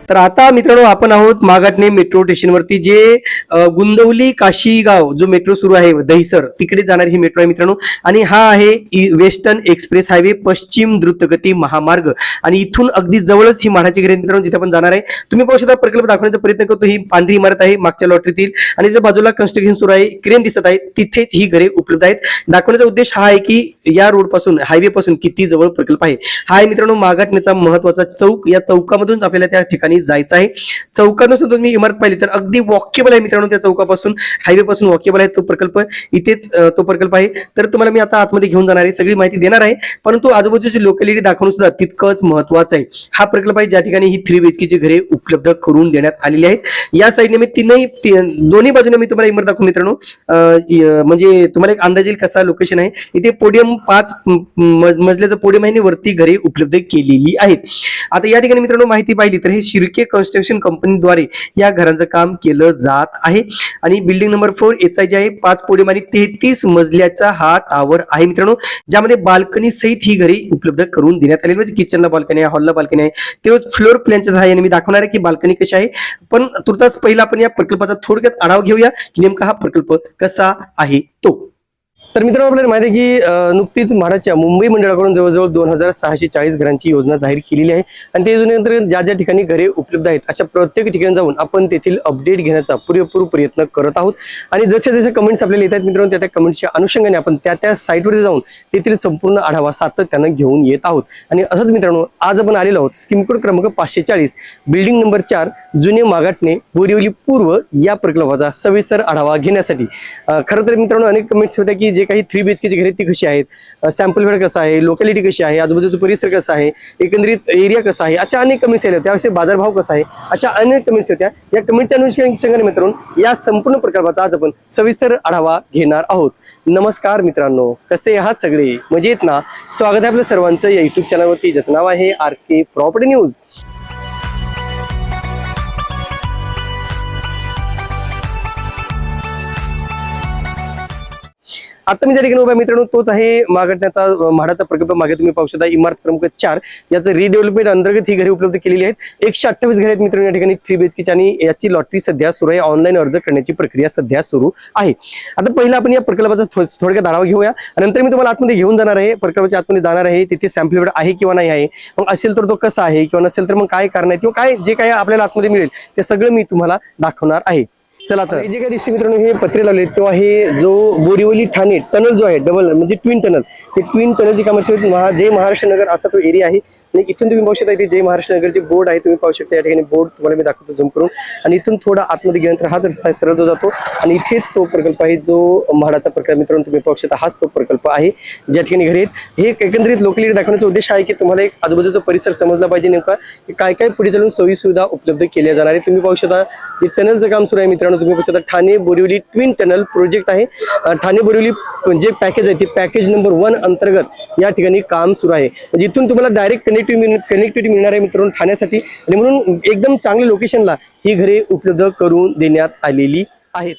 तर आता मित्रांनो आपण आहोत मागाटणे मेट्रो स्टेशनवरती, जे गुंदवली काशीगाव जो मेट्रो सुरू आहे दहिसर, तिकडे जाणारी ही मेट्रो आहे मित्रांनो. आणि हा आहे वेस्टर्न एक्सप्रेस हायवे, पश्चिम द्रुतगती महामार्ग. आणि इथून अगदी जवळच ही म्हाडाची घरे मित्रांनो, जिथे आपण जाणार आहे. तुम्ही पाहू शकता प्रकल्प दाखवण्याचा प्रयत्न करतो. ही पांढरी इमारत आहे मागच्या लॉटरीतील, आणि जर बाजूला कन्स्ट्रक्शन सुरू आहे, क्रेन दिसत आहे, तिथेच ही घरे उपलब्ध आहेत. दाखवण्याचा उद्देश हा आहे की या रोड पासून, हायवे पासून किती जवळ प्रकल्प आहे. हा आहे मित्रांनो मागाटणेचा महत्वाचा चौक. या चौकामधून आपल्याला त्या ठिकाणी जायचं आहे. चौकातून सुद्धा तुम्ही इमारत पाहिली तर अगदी वॉकेबल आहे मित्रांनो. त्या चौकापासून, हायवे पासून वॉकेबल आहे तो प्रकल्प. इथेच तो प्रकल्प आहे. तर तुम्हाला मी आता आतमध्ये घेऊन जाणार आहे, सगळी माहिती देणार आहे, परंतु आजूबाजूची लोकॅलिटी दाखवणं सुद्धा तितकंच महत्वाचं आहे. हा प्रकल्प आहे ज्या ठिकाणी ही 3 BHK ची घरे उपलब्ध करून देण्यात आलेली आहेत. या साईडने मी दोन्ही बाजूने मी तुम्हाला इमारत दाखवू मित्रांनो, म्हणजे तुम्हाला एक अंदाज येईल कसा लोकेशन आहे. इथे पोडियम 5 मजल्याचं पोडियम आहे, वरती घरे उपलब्ध केलेली आहेत. आता या ठिकाणी मित्रांनो माहिती पाहिली तर हे शिर्के कन्स्ट्रक्शन कंपनीद्वारे या घरांचं काम केलं जात आहे. आणि बिल्डिंग नंबर 4 HI जे आहे 5 पोडियम आणि 33 मजल्याचा हा टावर आहे मित्रांनो, ज्यामध्ये बाल्कनी सहित ही घरे उपलब्ध करून देण्यात आलेली. म्हणजे किचनला बाल्कनी आहे, हॉलला बाल्कनी आहे, ते फ्लोर प्लॅनच्या सहाय्याने मी दाखवणार आहे की बाल्कनी कशी आहे. पण तुर्तास पहिला आपण या प्रकल्पाचा थोडक्यात आढावा घेऊया की नेमका हा प्रकल्प कसा आहे तो. तर मित्रांनो आपल्याला माहिती आहे की नुकतीच म्हाडाच्या मुंबई मंडळाकडून जवळजवळ 2640 घरांची योजना जाहीर केलेली आहे. आणि त्या योजनेअंतर्गत ज्या ज्या ठिकाणी घरे उपलब्ध आहेत अशा प्रत्येक ठिकाणी जाऊन आपण तेथील अपडेट घेण्याचा पुरेपूर प्रयत्न करत आहोत. आणि जसे जसे कमेंट्स आपल्याला येतात मित्रांनो, त्या कमेंट्सच्या अनुषंगाने आपण त्या साईटवर जाऊन तेथील संपूर्ण आढावा सातत्यानं घेऊन येत आहोत. आणि असंच मित्रांनो आज आपण आलेलो आहोत स्कीम कोड क्रमांक 540 बिल्डिंग नंबर 4 जुने मागाटणे बोरिवली पूर्व या प्रकल्पाचा सविस्तर आढावा घेण्यासाठी. खरं तर मित्रांनो अनेक कमेंट्स होत्या की जे काही 3 BHK ची घरे ती कशी आहेत, सॅम्पल वेळ कसा आहे, लोकॅलिटी कशी आहे, आजूबाजूचा परिसर कसा आहे, एकंदरीत एरिया कसा आहे, अशा अनेक कमेंट्स आल्या. त्याविषयी बाजारभाव कसा आहे, अशा अनेक कमेंट्स होत्या. या कमेंटच्या अनुषंगाने मित्रांनो या संपूर्ण प्रकल्पाचा आज आपण सविस्तर आढावा घेणार आहोत. नमस्कार मित्रांनो, कसे आहात सगळे, मजेत ना? स्वागत आहे आपल्या सर्वांचं या युट्यूब चॅनलवरती, ज्याचं नाव आहे RK प्रॉपर्टी न्यूज. आता मी ज्या ठिकाणी उभा मित्रांनो तोच आहे मागाटण्याचा म्हाडाचा प्रकल्प. मागे तुम्ही पाहू शकता इमारत क्रमांक 4 याचं रिडेव्हलपमेंट अंतर्गत ही घरे उपलब्ध केलेली आहेत. 128 घरे आहेत मित्रांनो या ठिकाणी 3 BHK ची, आणि याची लॉटरी सध्या सुरू आहे. ऑनलाईन अर्ज करण्याची प्रक्रिया सध्या सुरू आहे. आता पहिला आपण या प्रकल्पाचा थोडक्यात आढावा घेऊया, नंतर मी तुम्हाला आतमध्ये घेऊन जाणार आहे, प्रकल्पाच्या आतमध्ये जाणार आहे, तिथे सॅम्पल वेळ आहे किंवा नाही आहे, मग असेल तर तो कसा आहे, किंवा नसेल तर मग काय कारण आहे, किंवा काय जे काय आपल्याला आतमध्ये मिळेल ते सगळं मी तुम्हाला दाखवणार आहे. चला तर जे काय दिसते मित्रांनो हे पत्रे लावले तो आहे जो बोरिवली ठाणे टनल जो आहे डबल म्हणजे ट्विन टनल, ते ट्विन टनलची कामं जय महाराष्ट्र नगर असा तो एरिया आहे. आणि इथून तुम्ही पाहू शकता इथे जय महाराष्ट्र नगरचे बोर्ड आहे, तुम्ही पाहू शकता या ठिकाणी बोर्ड तुम्हाला मी दाखवतो झूम करून. आणि इथून थोडा आतमध्ये गेल्यानंतर हाच रस्ता आहे सरळ जो जातो, आणि इथेच तो प्रकल्प आहे जो म्हाडाचा प्रकल्प मित्रांनो तुम्ही पाहू शकता. हाच तो प्रकल्प आहे ज्या ठिकाणी घरे आहेत. हे एकंदरीत लोकॅलिटी दाखवण्याचा उद्देश आहे की तुम्हाला एक आजूबाजूचा परिसर समजला पाहिजे नेमका की काय काय पुढे चालून सोयी सुविधा उपलब्ध केल्या जाणार आहे. तुम्ही पाहू शकता जे टनलचं काम सुरू आहे मित्रांनो, तुम्ही पाहू शकता Thane Borivali twin tunnel project आहे. ठाणे बोरिवली जे पॅकेज आहे ते पॅकेज नंबर 1 अंतर्गत या ठिकाणी काम सुरू आहे. म्हणजे इथून तुम्हाला डायरेक्ट कनेक्टिव्हिटी मिळणार आहे मित्रांनो ठाण्यासाठी, आणि म्हणून एकदम चांगल्या लोकेशनला ही घरे उपलब्ध करून देण्यात आलेली आहेत.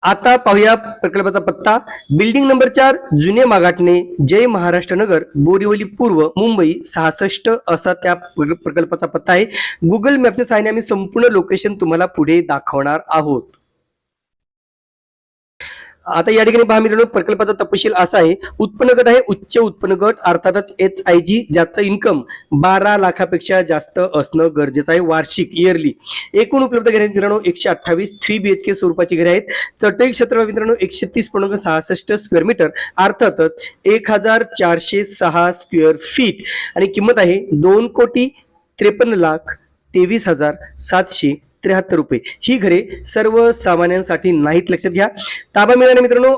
आता पाहूया प्रकल्पाचा पत्ता. बिल्डिंग नंबर 4 जुने मागाटणे जय महाराष्ट्र नगर बोरिवली पूर्व मुंबई 66 असा त्या प्रकल्पाचा पत्ता आहे. गुगल मॅपच्या सहाय्याने आम्ही संपूर्ण लोकेशन तुम्हाला पुढे दाखवणार आहोत. आता या ठिकाणी पहा मित्रांनो प्रकल्पाचा तपशील असा आहे. उत्पन्न गट आहे उच्च उत्पन्न गट, अर्थातच HIG, ज्याचं इन्कम 12 लाखापेक्षा जास्त असणं गरजेचं आहे वार्षिक इयरली. एकूण उपलब्ध घरे मित्रांनो 128 3 BHK स्वरूपाची घरे आहेत. चटई क्षेत्र मित्रांनो 130.66 स्क्वेअर मीटर, अर्थातच 1406 स्क्वेअर फीट, आणि किंमत आहे 2,53,23,773 रुपये. ही घरे सर्वसामान्यांसाठी नाहीत, लक्षात घ्या. ताबा मिळाला मित्रांनो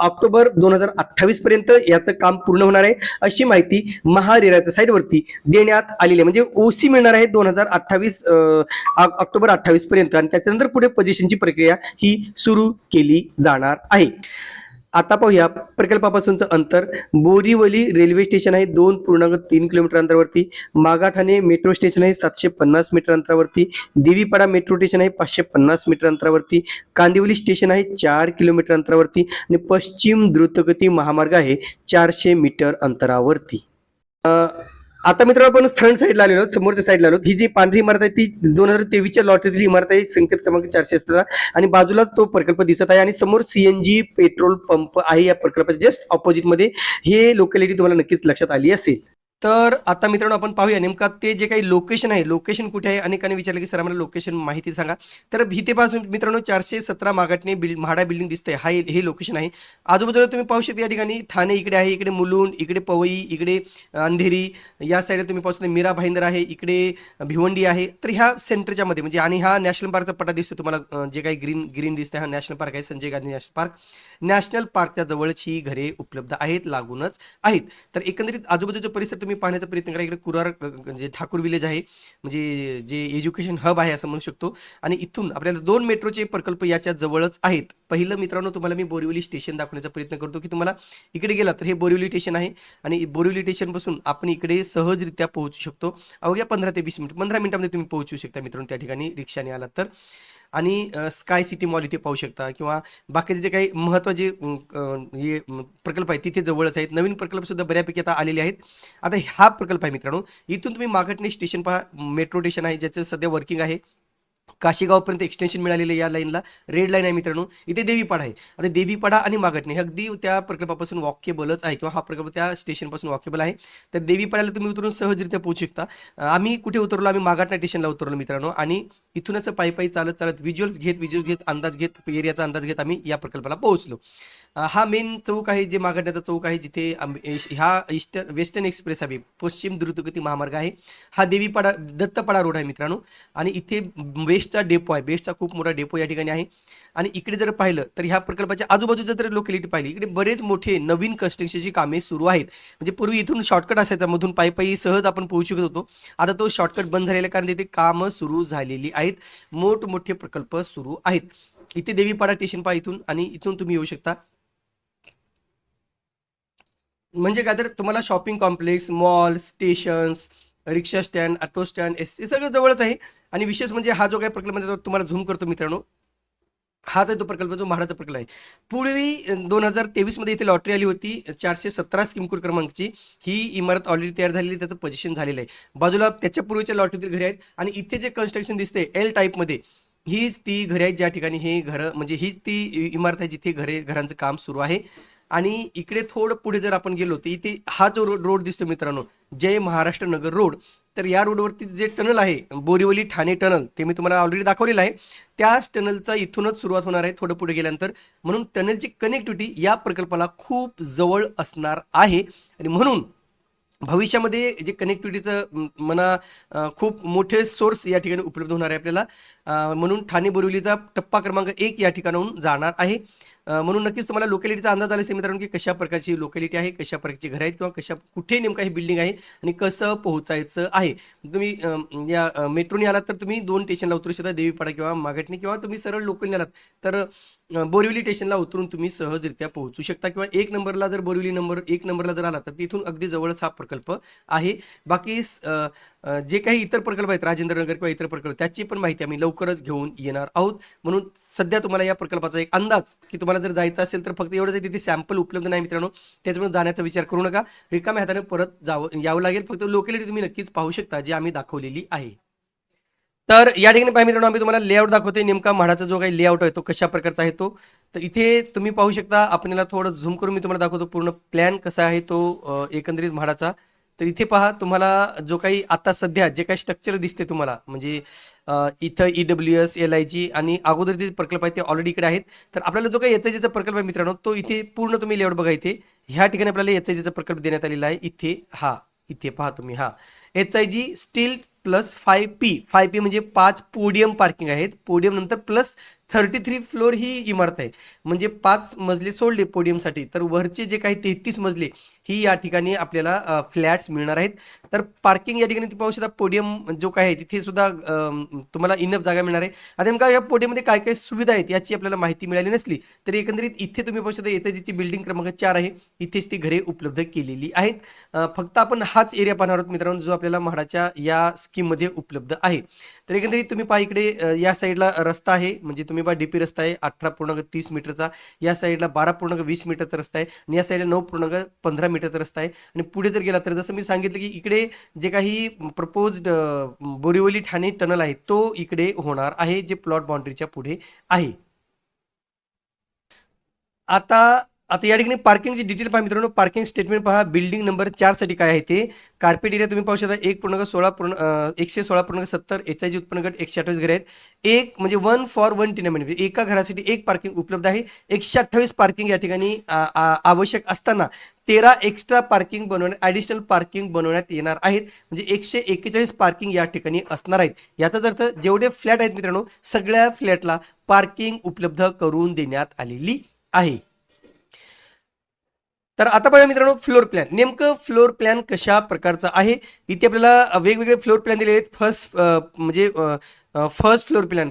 ऑक्टोबर 2028 पर्यंत याचं काम पूर्ण होणार आहे अशी माहिती महारेराच्या साईटवरती देण्यात आलेली आहे. म्हणजे OC मिळणार आहे 2028 ऑक्टोबर 28 पर्यंत, आणि त्याच्यानंतर पुढे पोझिशनची प्रक्रिया ही सुरू केली जाणार आहे. आता पाहूया प्रकल्पापासूनचं अंतर. बोरिवली रेल्वे स्टेशन आहे 2.3 किलोमीटर अंतरावरती. मागाठाणे मेट्रो स्टेशन आहे 750 मीटर अंतरावरती. देवीपाडा मेट्रो स्टेशन आहे 550 मीटर अंतरावरती. कांदिवली स्टेशन आहे 4 किलोमीटर अंतरावरती, आणि पश्चिम द्रुतगती महामार्ग आहे 400 मीटर अंतरावरती. आता मित्रांनो आपण फ्रंट साईडला आलेलो आहोत, समोरच्या साईडला आलो. ही जी पांढरी इमारत आहे ती 2023च्या लॉटरीतली इमारत आहे, संकेत क्रमांक 417 आणि बाजूलाच तो प्रकल्प दिसत आहे आणि समोर सीएनजी पेट्रोल पंप आहे. या प्रकल्पाच्या जस्ट ऑपोजिट मध्ये हे लोकॅलिटी तुम्हाला नक्कीच लक्षात आली असेल. तर आता मित्रांनो आपण पाहूया नेमका ते जे काही लोकेशन आहे, लोकेशन कुठे आहे. अनेकांनी विचारलं की सर आम्हाला लोकेशन माहिती सांगा. तर इथे पासून मित्रांनो 417 मागाटणे म्हाडा बिल्डिंग दिसतंय, हे लोकेशन आहे. आजूबाजूला तुम्ही पाहू शकता या ठिकाणी ठाणे इकडे आहे, इकडे मुलुंड, इकडे पवई, इकडे अंधेरी, या साईडला तुम्ही पाहू शकता मीरा भाईंदर आहे, इकडे भिवंडी आहे. तर ह्या सेंटरच्या मध्ये म्हणजे आणि हा नॅशनल पार्कचा पट्टा दिसतो तुम्हाला, जे काही ग्रीन ग्रीन दिसतंय हा नॅशनल पार्क आहे, Sanjay Gandhi national park. National पार्कच्या जवळच ही घरे उपलब्ध आहेत, लागूनच आहेत. तर एकंदरीत आजूबाजूचा परिसर तुम्ही पाहण्याचा प्रयत्न करा. इकडे कुरार म्हणजे ठाकूर विलेज आहे, म्हणजे जे एज्युकेशन हब आहे असं म्हणू शकतो. आणि इथून आपल्याला 2 मेट्रोचे प्रकल्प याच्या जवळच आहेत. पहिलं मित्रांनो तुम्हाला मी बोरिवली स्टेशन दाखवण्याचा प्रयत्न करतो की तुम्हाला इकडे गेला तर हे बोरिवली स्टेशन आहे आणि बोरिवली स्टेशनपासून आपण इकडे सहजरित्या पोहोचू शकतो. अवघ्या 15 ते 20 मिनिट, 15 मिनिटांमध्ये तुम्ही पोहोचू शकता मित्रांनो त्या ठिकाणी रिक्षाने आलात तर. आणि स्काय सिटी मॉल इथे पाहू शकता किंवा बाकीचे जे काही महत्त्वाचे हे प्रकल्प आहेत तिथे जवळच आहेत. नवीन प्रकल्प सुद्धा बऱ्यापैकी आता आलेले आहेत. आता हा प्रकल्प आहे मित्रांनो, इथून तुम्ही मागाटणे स्टेशन पहा, मेट्रो स्टेशन आहे ज्याचं सध्या वर्किंग आहे. काशीगावपर्यंत एक्सटेन्शन मिळालेलं आहे या लाईनला, रेड लाईन आहे मित्रांनो. इथे देवीपाडा आहे. आता देवीपाडा आणि मागाटणे हे अगदी त्या प्रकल्पापासून वॉकेबलच आहे किंवा हा प्रकल्प त्या स्टेशनपासून वॉकेबल आहे. तर देवीपाड्याला तुम्ही उतरून सहजरित्या पोहोचू शकता. आम्ही कुठे उतरलो, आम्ही मागाटणे स्टेशनला उतरलो मित्रांनो आणि इथूनच पायी चालत चालत व्हिज्युअल्स घेत अंदाज घेत एरियाचा अंदाज घेत आम्ही या प्रकल्पाला पोहोचलो. हा मेन चौक आहे, जे मागाटण्याचा चौक आहे, जिथे हा वेस्टर्न एक्सप्रेस हायवे पश्चिम द्रुतगती महामार्ग आहे. हा देवीपाडा दत्तपाडा रोड आहे मित्रांनो आणि इथे बेस्टचा डेपो आहे, बेस्टचा खूप मोठा डेपो या ठिकाणी आहे. आणि इकडे जर पाहिलं तर ह्या प्रकल्पाच्या आजूबाजूचं जर लोकॅलिटी पाहिली, इकडे बरेच मोठे नवीन कन्स्ट्रक्शनची कामे सुरू आहेत. म्हणजे पूर्वी इथून शॉर्टकट असायचा, मधून पायी सहज आपण पोहोचू शकत होतो. आता तो शॉर्टकट बंद झालेला कारण तिथे कामं सुरू झालेली आहेत, मोठमोठे प्रकल्प सुरू आहेत. इथे देवीपाडा स्टेशन पहा इथून आणि इथून तुम्ही येऊ शकता. म्हणजे काय तर तुम्हाला शॉपिंग कॉम्प्लेक्स, मॉल, स्टेशन्स, रिक्षा स्टँड, ऑटो स्टँड, हे सगळं जवळच आहे. आणि विशेष म्हणजे हा जो काही प्रकल्प आहे, तुम्हाला झूम करतो मित्रांनो, हाच आहे तो प्रकल्प जो म्हाडाचा प्रकल्प आहे. पूर्वी 2023 मध्ये इथे लॉटरी आली होती 417 स्कीम कोड क्रमांकची. ही इमारत ऑलरेडी तयार झालेली, त्याचं पोझिशन झालेलं आहे. बाजूला त्याच्या पूर्वीच्या लॉटरीतील घरे आहेत आणि इथे जे कन्स्ट्रक्शन दिसते एल टाईपमध्ये, हीच ती घरे आहेत ज्या ठिकाणी हे घरं म्हणजे हीच ती इमारत आहे जिथे घरांचं काम सुरू आहे. आणि इकडे थोडं पुढे जर आपण गेलो तर इथे हा जो रोड दिसतो मित्रांनो, जय महाराष्ट्र नगर रोड. तर या रोडवरती जे टनल आहे बोरिवली ठाणे टनल, ते मी तुम्हाला ऑलरेडी दाखवलेलं आहे. त्याच टनलचा इथूनच सुरुवात होणार आहे थोडं पुढे गेल्यानंतर. म्हणून टनलची कनेक्टिव्हिटी या प्रकल्पाला खूप जवळ असणार आहे आणि म्हणून भविष्यामध्ये जे कनेक्टिव्हिटीचं म्हणा खूप मोठे सोर्स या ठिकाणी उपलब्ध होणार आहे आपल्याला. म्हणून ठाणे बोरिवलीचा टप्पा क्रमांक 1 या ठिकाणाहून जाणार आहे. म्हणून नक्कीच तुम्हाला लोकॅलिटीचा अंदाज आला असेल मित्रांनो की कशा प्रकारची लोकॅलिटी आहे, कशा प्रकारची घरं आहेत किंवा कुठे नेमका हे बिल्डिंग आहे आणि कसं पोहोचायचं आहे. तुम्ही या मेट्रोने आलात तर तुम्ही 2 स्टेशनला उतरू शकता, देवीपाडा किंवा मागाटणे, किंवा तुम्ही सरळ लोकलने आलात तर बोरिवली स्टेशनला उतरून तुम्ही सहजरित्या पोहोचू शकता. किंवा 1 नंबरला जर बोरिवली 1 नंबरला जर आला तर तिथून अगदी जवळच हा प्रकल्प आहे. बाकी जे काही इतर प्रकल्प आहेत राजेंद्रनगर किंवा इतर प्रकल्प, त्याची पण माहिती आम्ही लवकरच घेऊन येणार आहोत. म्हणून सध्या तुम्हाला या प्रकल्पाचा एक अंदाज की तुम्हाला जर जायचं असेल तर फक्त एवढंच आहे, तिथे सॅम्पल उपलब्ध नाही मित्रांनो, त्याच्यामुळे जाण्याचा विचार करू नका. रिकाम्या हाताने परत यावं लागेल. फक्त लोकॅलिटी तुम्ही नक्कीच पाहू शकता जी आम्ही दाखवलेली आहे. तर या ठिकाणी पाहिजे मित्रांनो, आम्ही तुम्हाला लेआउट दाखवतोय, नेमका म्हाडाचा जो काही लेआउट आहे तो कशा प्रकारचा आहे तो. तर इथे तुम्ही पाहू शकता, आपण याला थोडं झूम करून मी तुम्हाला दाखवतो पूर्ण प्लॅन कसा आहे तो एकंदरीत म्हाडाचा. तर इथे पहा, तुम्हाला जो काही आता सध्या जे काही स्ट्रक्चर दिसते तुम्हाला, म्हणजे इथं EWS, LIG आणि अगोदर जे प्रकल्प आहेत ते ऑलरेडी इकडे आहेत. तर आपल्याला जो काही HIGचा प्रकल्प आहे मित्रांनो, तो इथे पूर्ण तुम्ही लेआउट बघा. इथे ह्या ठिकाणी आपल्याला HIGचा प्रकल्प देण्यात आलेला आहे. इथे पहा तुम्ही, HIG स्टील प्लस 5P म्हणजे 5 पोडियम पार्किंग आहेत. पोडियम नंतर प्लस 33 फ्लोर ही इमारत आहे, म्हणजे 5 मजले सोडले पोडियमसाठी, तर वरचे जे काही 33 मजले ही या ठिकाणी आपल्याला फ्लॅट्स मिळणार आहेत. तर पार्किंग या ठिकाणी तुम्ही पाहू शकता, पोडियम जो काय आहे तिथे सुद्धा तुम्हाला इनफ जागा मिळणार आहे. आता नेमका या पोडियममध्ये काय काय सुविधा आहेत याची आपल्याला माहिती मिळाली नसली तरी एकंदरीत इथे तुम्ही पाहू शकता HIGची बिल्डिंग क्रमांक 4 आहे, इथेच ती घरे उपलब्ध केलेली आहेत. फक्त आपण हाच एरिया पाहणार आहोत मित्रांनो जो आपल्याला म्हाडाच्या या स्कीममध्ये उपलब्ध आहे. तर एकंदरीत तुम्ही पहा, इकडे या साईडला रस्ता आहे, म्हणजे तुम्ही तुम्ही पहा डीपी रस्ता आहे 18.30 मीटरचा, या साईडला 12.20 मीटरचा रस्ता आहे आणि या साईडला 9.15 मीटरचा रस्ता आहे. आणि पुढे जर गेला तर जसं मी सांगितलं की इकडे जे काही प्रपोज्ड बोरिवली ठाणे टनल आहे तो इकडे होणार आहे, जे प्लॉट बाउंड्रीच्या पुढे आहे. आता आता या ठिकाणी पार्किंगची डिटेल पहा मित्रांनो. पार्किंग स्टेटमेंट पहा. बिल्डिंग नंबर 4 साठी काय आहे ते कार्पेट एरिया तुम्ही पाहू शकता 1.70 HIG उत्पन्न गट 128 घरे आहेत. एक म्हणजे 1 फॉर 1 टेनमेंट म्हणजे एका घरासाठी एक पार्किंग उपलब्ध आहे. 128 पार्किंग या ठिकाणी आवश्यक असताना 13 एक्स्ट्रा पार्किंग बनवण्यात ऍडिशनल पार्किंग बनवण्यात येणार आहेत. म्हणजे 141 पार्किंग या ठिकाणी असणार आहेत. याचाच अर्थ जेवढे फ्लॅट आहेत मित्रांनो सगळ्या फ्लॅटला पार्किंग उपलब्ध करून देण्यात आलेली आहे. तर आता बघा मित्रांनो फ्लोर प्लॅन. नेमकं फ्लोर प्लॅन कशा प्रकारचा आहे. इथे आपल्याला वेगवेगळे फ्लोर प्लॅन दिलेले आहेत. फर्स्ट फ्लोर प्लॅन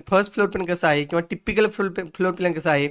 कसा आहे किंवा टिपिकल फ्लोर प्लॅन कसा आहे,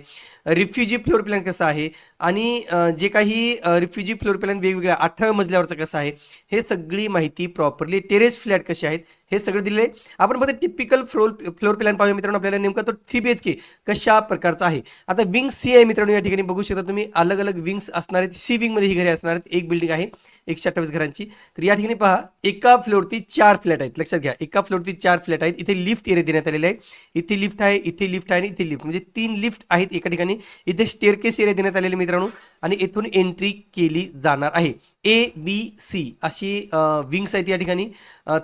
रिफ्युजी फ्लोर प्लॅन कसा आहे आणि जे काही रिफ्युजी फ्लोर प्लॅन वेगवेगळ्या 18व्या मजल्यावरचा कसा आहे, हे सगळी माहिती प्रॉपरली. टेरेस फ्लॅट कसे आहेत हे सगळं दिले. आपण फक्त टिपिकल फ्लोर प्लॅन पाहूया मित्रांनो. आपल्याला नेमका तो 3 BHK कशा प्रकारचा आहे. आता विंग सी आहे मित्रांनो. या ठिकाणी बघू शकता तुम्ही अलग अलग विंग्स असणार आहेत. सी विंग मध्ये ही घरे असणार आहेत. एक बिल्डिंग आहे 128 घरांची. तर या ठिकाणी पहा एका फ्लोअरती 4 फ्लॅट आहेत. लक्षात घ्या एका फ्लोअरती 4 फ्लॅट आहेत. इथे लिफ्ट एरिया देण्यात आलेला आहे. इथे लिफ्ट आहे, इथे लिफ्ट आहे आणि इथे लिफ्ट म्हणजे 3 लिफ्ट आहेत एका ठिकाणी. इथे स्टेअरकेस एरिया देण्यात आलेले मित्रांनो आणि इथून एंट्री केली जाणार आहे. ABC अशी विंग्स आहेत या ठिकाणी.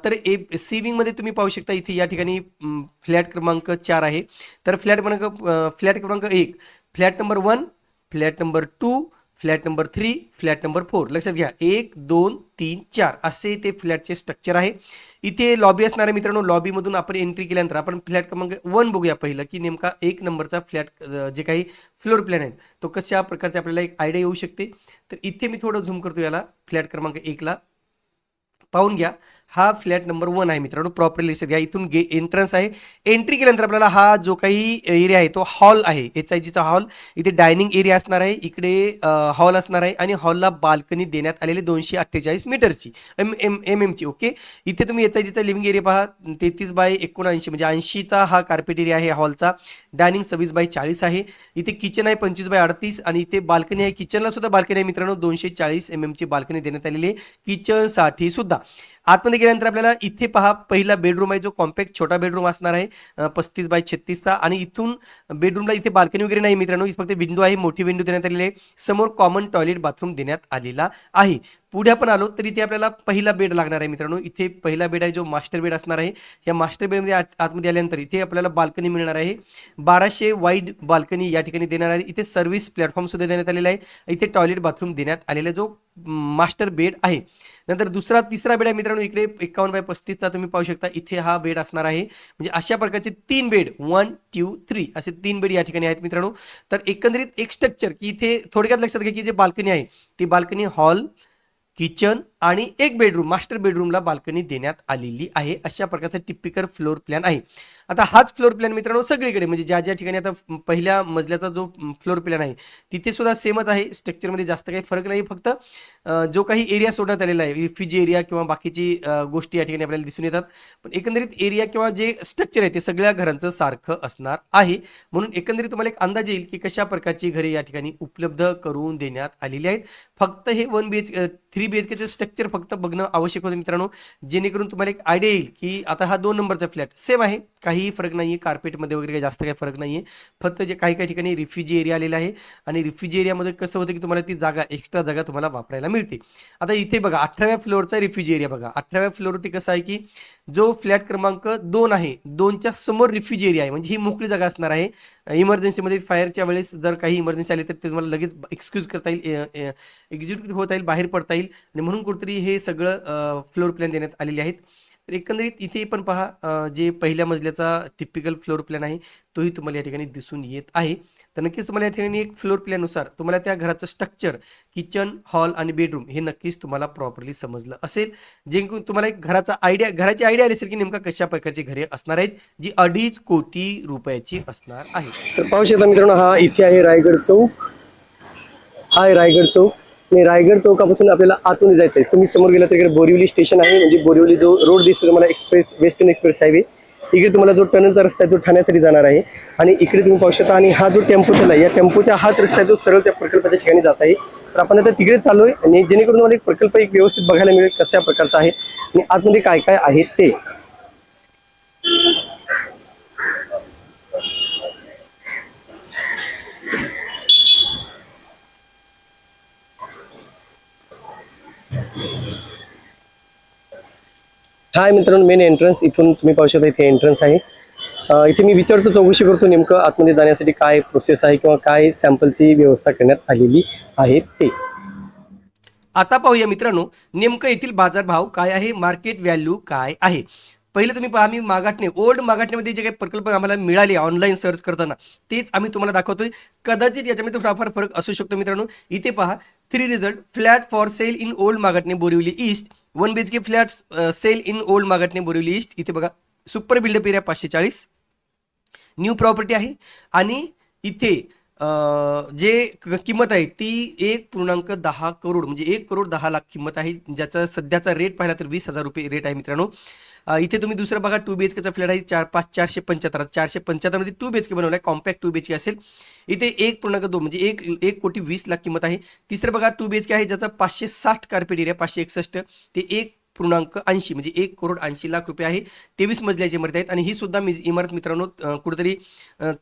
तर सी विंग मध्ये तुम्ही पाहू शकता इथे या ठिकाणी फ्लॅट क्रमांक 4 आहे. तर फ्लॅट क्रमांक 1, flat number 1, flat number 2, flat number 3, flat number 4. लक्षात घ्या 1 2 3 4 असे ते फ्लॅटचे स्ट्रक्चर आहे. इथे लॉबी असणार आहे मित्रांनो. लॉबी मधून आपण एंट्री केल्यानंतर आपण फ्लॅट क्रमांक 1 बघूया पहिलं की नेमका 1 नंबरचा फ्लॅट जे काही फ्लोर प्लॅन आहे तो कशा प्रकारचे आपल्याला एक आयडिया येऊ शकते. तर इथे मी थोडं झूम करतो याला. फ्लॅट क्रमांक 1 ला पाहून घ्या. हा फ्लॅट नंबर 1 आहे मित्रांनो. प्रॉपरली लक्षात घ्या इथून एंट्रन्स आहे. एंट्री केल्यानंतर आपल्याला हा जो काही एरिया आहे तो हॉल आहे. HIG चा हॉल. इथे डायनिंग एरिया असणार आहे. इकडे हॉल असणार आहे आणि हॉलला बाल्कनी देण्यात आलेली 248 मीटरची MM ची. ओके. इथे तुम्ही HIG चा लिव्हिंग एरिया पहा 33/79 म्हणजे 80चा हा कार्पेट एरिया आहे हॉलचा. डायनिंग 26/40 आहे. इथे किचन आहे 25/38 आणि इथे बाल्कनी आहे. किचनला सुद्धा बाल्कनी आहे मित्रांनो. 240 mm ची बाल्कनी देण्यात आलेली आहे किचन साठी सुद्धा. आतमध्ये गेल्यानंतर आपल्याला इथे पहा पहिला बेडरूम आहे जो कॉम्पॅक्ट छोटा बेडरूम असणार आहे 35/36चा आणि इथून बेडरूमला इथे बाल्कनी वगैरे नाही मित्रांनो. फक्त विंडो आहे. मोठी विंडो देण्यात आलेली आहे. समोर कॉमन टॉयलेट बाथरूम देण्यात आलेला आहे. पुढे आपण आलो तर इथे आपल्याला पहिला बेड लागणार आहे मित्रांनो. इथे पहिला बेड आहे जो मास्टर बेड असणार आहे. या मास्टर बेडमध्ये आतमध्ये आल्यानंतर इथे आपल्याला बाल्कनी मिळणार आहे. 1200 वाईड बाल्कनी या ठिकाणी देणार आहे. इथे सर्व्हिस प्लॅटफॉर्म सुद्धा देण्यात आलेला आहे. इथे टॉयलेट बाथरूम देण्यात आलेला जो मास्टर बेड आहे. नंतर तिसरा बेड आहे मित्रांनो. इकडे 51/35चा तुम्ही पाहू शकता. इथे हा बेड असणार आहे. म्हणजे अशा प्रकारचे 3 बेड 1 2 3 असे 3 बेड या ठिकाणी आहेत मित्रांनो. तर एकंदरीत एक स्ट्रक्चर की इथे थोडक्यात लक्षात घ्या की जे बाल्कनी आहे ती बाल्कनी हॉल, किचन आणि एक बेडरूम मास्टर बेडरूमला बाल्कनी देण्यात आलेली आहे. अशा प्रकारचा टिपिकल फ्लोर प्लॅन आहे. आता हाच फ्लोर प्लॅन मित्रांनो सगळीकडे म्हणजे ज्या ज्या ठिकाणी आता पहिल्या मजल्याचा जो फ्लोर प्लॅन आहे तिथे सुद्धा सेमच आहे. स्ट्रक्चरमध्ये जास्त काही फरक नाही. फक्त जो काही एरिया सोडण्यात आलेला आहे रिफ्युजी एरिया किंवा बाकीची गोष्टी या ठिकाणी आपल्याला दिसून येतात. पण एकंदरीत एरिया किंवा जे स्ट्रक्चर आहे ते सगळ्या घरांचं सारखं असणार आहे. म्हणून एकंदरीत तुम्हाला एक अंदाज येईल की कशा प्रकारची घरे या ठिकाणी उपलब्ध करून देण्यात आलेली आहेत. फक्त हे 3 BHKचे स्ट्रक्चर फक्त बघणं आवश्यक होतं मित्रांनो. जेणेकरून तुम्हाला एक आयडिया येईल की आता हा 2 नंबरचा फ्लॅट सेम आहे. काहीही फरक नाहीये. कार्पेटमध्ये वगैरे काही जास्त काही फरक नाहीये. फक्त जे काही ठिकाणी रिफ्युजी एरिया आलेला आहे आणि रिफ्युजी एरियामध्ये कसं होतं की तुम्हाला ती जागा एक्स्ट्रा जागा तुम्हाला वापरायला मिळते. आता इथे बघा 18व्या फ्लोअरचा रिफ्युजी एरिया बघा. 18व्या फ्लोअरवरती कसं आहे की जो फ्लॅट क्रमांक 2 आहे 2च्या समोर रिफ्युजी एरिया आहे. म्हणजे ही मोकळी जागा असणार आहे. इमर्जन्सीमध्ये फायरच्या वेळेस जर काही इमर्जन्सी आली तर ते तुम्हाला लगेच एक्सक्यूज करता येईल, एक्झिक्यूट होता येईल, बाहेर पडता येईल आणि म्हणून कुठेतरी हे सगळं फ्लोर प्लॅन देण्यात आलेले आहेत. तर एकंदरीत इथे पण पहा जे पहिल्या मजल्याचा टिपिकल फ्लोर प्लॅन आहे तोही तुम्हाला या ठिकाणी दिसून येत आहे. तर नक्कीच तुम्हाला या ठिकाणी एक फ्लोर प्लॅननुसार तुम्हाला त्या घराचं स्ट्रक्चर किचन, हॉल आणि बेडरूम हे नक्कीच तुम्हाला प्रॉपरली समजलं असेल. जेणेकरून तुम्हाला एक घराची आयडिया आली असेल की नेमका कशा प्रकारची घरे असणार आहेत जी 2.5 कोटी रुपयाची असणार आहे. तर पाहू शकता मित्रांनो हा इथे आहे रायगड चौक. हा आहे रायगड चौक आणि रायगड चौकापासून आपल्याला आतून जायचं आहे. तुम्ही समोर गेला तर बोरिवली स्टेशन आहे. म्हणजे बोरिवली जो रोड दिसतो तुम्हाला एक्सप्रेस वेस्टर्न एक्सप्रेस हायवे इकडे तुम्हाला जो टनलचा रस्ता आहे तो ठाण्यासाठी जाणार आहे आणि इकडे तुम्ही पाहू शकता आणि हा जो टेम्पो चालला या टेम्पोच्या हाच रस्ता आहे जो सरळ त्या प्रकल्पाच्या ठिकाणी जात आहे. तर आपण आता तिकडे चाललोय आणि जेणेकरून तुम्हाला एक प्रकल्प एक व्यवस्थित बघायला मिळेल कशा प्रकारचा आहे आणि आतमध्ये काय काय आहे ते. हाय मित्रांनो, मेन एंट्रन्स इथून तुम्ही पाहू शकता. इथे एंट्रन्स आहे. इथे मी विचारतो, चौकशी करतो नेमकं आतमध्ये जाण्यासाठी काय प्रोसेस आहे किंवा काय सॅम्पलची व्यवस्था करण्यात आलेली आहे ते. आता पाहूया मित्रांनो, नेमकं येथील बाजारभाव काय आहे, मार्केट व्हॅल्यू काय आहे. पहिले तुम्ही पहा, मी मागाटणे ओल्ड मागाटणेमध्ये जे काही प्रकल्प आम्हाला मिळाले ऑनलाईन सर्च करताना तेच आम्ही तुम्हाला दाखवतोय. कदाचित याच्यामध्ये थोडाफार फरक असू शकतो मित्रांनो. इथे पहा, 3 result flat for sale in old Magathane Borivali east, 1 BHK flat sale in old Magathane Borivali east. इथे बघा, super buildup area 540 new property आहे आणि इथे जे किंमत आहे ती 1.10 करोड म्हणजे 1,10,00,000 किंमत आहे, ज्याचा सध्याचा रेट पाहिला तर 20,000 रुपये रेट आहे मित्रांनो. इथे तुम्ही दुसरं बघा, 2 BHKचा फ्लॅट आहे 475 मध्ये 2 BHK बनवलाय, कॉम्पॅक्ट 2 BHK असेल. इथे 1.2 म्हणजे 1,20,00,000 किंमत आहे. तिसरं बघा, 2 BHK आहे ज्याचा 560 कार्पेट एरिया 561 ते 1.80 म्हणजे 1,80,00,000 रुपये आहे. 23 मजल्याची इमारत आहेत आणि ही सुद्धा इमारत मित्रांनो कुठेतरी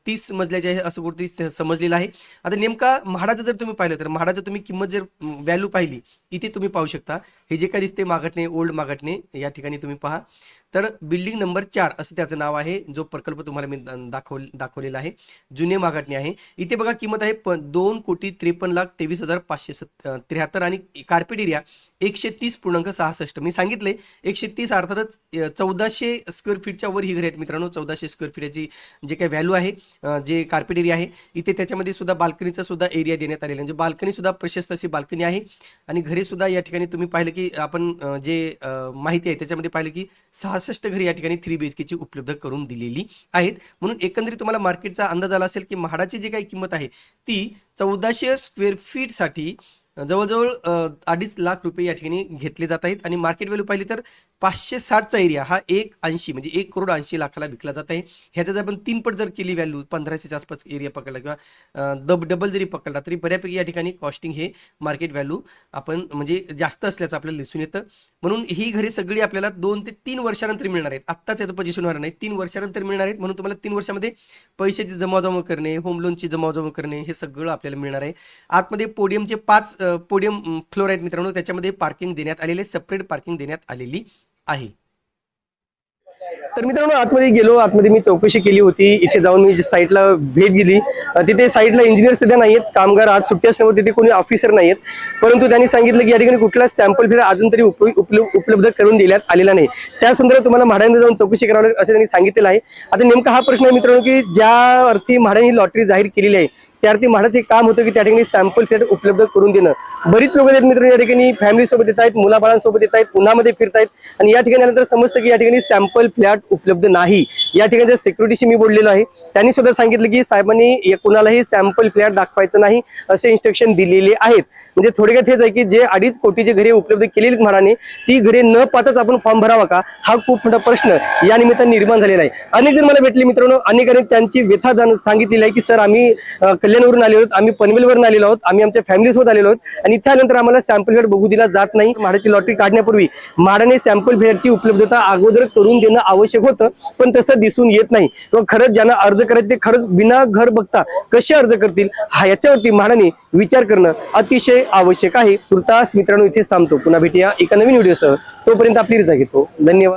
30 मजल्याची आहे असं कुठेतरी समजलेलं आहे. आता नेमका म्हाडाचं जर तुम्ही पाहिलं तर म्हाडाचं तुम्ही किंमत जर व्हॅल्यू पाहिली, इथे तुम्ही पाहू शकता. हे जे काय दिसते मागाटणे ओल्ड मागाटणे, या ठिकाणी तुम्ही पहा तर बिल्डिंग नंबर 4 असं त्याचं नाव आहे. जो प्रकल्प तुम्हाला मी दाखवलेला आहे जुने मागाटणे आहे. इथे बघा, किंमत आहे 2,53,23,573 आणि कार्पेट एरिया 130.66. मी सांगितले 130 अर्थातच 1400 स्क्वेअर फीटच्या वर ही घरे आहेत मित्रांनो. 1400 स्क्वेअर फीटची जे काही व्हॅल्यू आहे, जे कार्पेट एरिया आहे, इथे त्याच्यामध्ये सुद्धा बाल्कनीचा सुद्धा एरिया देण्यात आलेला म्हणजे बाल्कनी सुद्धा प्रशस्त अशी बाल्कनी आहे आणि घरे सुद्धा या ठिकाणी तुम्ही पाहिलं की आपण जे माहिती आहे त्याच्यामध्ये पाहिलं की 66 घरे या ठिकाणी 3 BHKची उपलब्ध करून दिलेली आहेत. म्हणून एकंदरीत तुम्हाला मार्केटचा अंदाज आला असेल की म्हाडाची जी काही किंमत आहे ती 1400 स्क्वेअर फीटसाठी जवळजवळ 2.5 लाख रुपये या ठिकाणी घेतले जात आहेत आणि मार्केट व्हॅल्यू पाहिली तर 560चा एरिया हा 1.80 म्हणजे 1,80,00,000 विकला जात आहे. ह्याचा जर आपण 3 पट जर केली व्हॅल्यू 1500च्या आसपास एरिया पकडला किंवा डबल जरी पकडला तरी बऱ्यापैकी या ठिकाणी कॉस्टिंग हे मार्केट व्हॅल्यू आपण म्हणजे जास्त असल्याचं आपल्याला दिसून येतं. म्हणून ही घरे सगळी आपल्याला 2 ते 3 वर्षानंतर मिळणार आहेत. आत्ताच याचं पोझिशन होणार नाही, 3 वर्षानंतर मिळणार आहेत. म्हणून तुम्हाला 3 वर्षामध्ये पैशाची जमावजमा करणे, होम लोनची जमावजमा करणे हे सगळं आपल्याला मिळणार आहे. आतमध्ये पोडियमचे 5 पोडियम फ्लोर आहेत मित्रांनो. त्याच्यामध्ये पार्किंग देण्यात आलेले, सेपरेट पार्किंग देण्यात आलेली आहे. तर मित्रांनो, आतमध्ये गेलो, आतमध्ये मी चौकशी केली होती. इथे जाऊन मी साईटला भेट दिली. तिथे साईटला इंजिनियर सध्या नाहीयेत, कामगार आज सुट्टी असल्यामुळे तिथे कोणी ऑफिसर नाहीयेत. परंतु त्यांनी सांगितलं की या ठिकाणी कुठला सॅम्पल फ्लॅट अजून तरी उपलब्ध करून देण्यात आलेला नाही. त्या संदर्भात तुम्हाला म्हाडाने जाऊन चौकशी करावी लागेल असं त्यांनी सांगितलेलं आहे. आता नेमका हा प्रश्न आहे मित्रांनो की ज्या अर्थी म्हाडाने ही लॉटरी जाहीर केलेली आहे त्या अर्थी म्हाडाचे काम होतं की त्या ठिकाणी सॅम्पल फ्लॅट उपलब्ध करून देणं. बरीच लोक आहेत मित्रांनो, या ठिकाणी फॅमिली सोबत येत आहेत, मुलाबाळांसोबत येत आहेत, उन्हामध्ये फिरतायत आणि या ठिकाणी आल्यानंतर समजतं की या ठिकाणी सॅम्पल फ्लॅट उपलब्ध नाही. या ठिकाणी सिक्युरिटीशी मी बोललेलो आहे, त्यांनी सुद्धा सांगितलं की साहेबांनी कुणालाही सॅम्पल फ्लॅट दाखवायचं नाही असे इन्स्ट्रक्शन दिलेले आहेत. म्हणजे थोडक्यात हेच आहे की जे 2.5 कोटीची घरे उपलब्ध केलेली म्हाडाने ती घरे न पाहताच आपण फॉर्म भरावा का, हा खूप मोठा प्रश्न या निमित्ताने निर्माण झालेला आहे. अनेक जण मला भेटले मित्रांनो, अनेकांनी त्यांची व्यथा सांगितलेली आहे की सर आम्ही कल्याणवरून आलेलो आहोत, आम्ही पनवेलवरून आलेलो आहोत, आम्ही आमच्या फॅमिलीसोबत आलेलो आहोत आणि त्यानंतर आम्हाला सॅम्पल फ्लॅट बघू दिला जात नाही. म्हाडाची लॉटरी काढण्यापूर्वी म्हाडाने सॅम्पल फ्लॅटची उपलब्धता अगोदर करून देणं आवश्यक होतं, पण तसं दिसून येत नाही. किंवा खरंच ज्यांना अर्ज करायचे ते खरंच बिना घर बघता कसे अर्ज करतील याच्यावरती म्हाडाने विचार करणं अतिशय आवश्यक आहे. तुर्तास मित्रांनो इथेच थांबतो. पुन्हा भेटूया एका नवीन व्हिडिओसह. तोपर्यंत आपली रजा घेतो. धन्यवाद.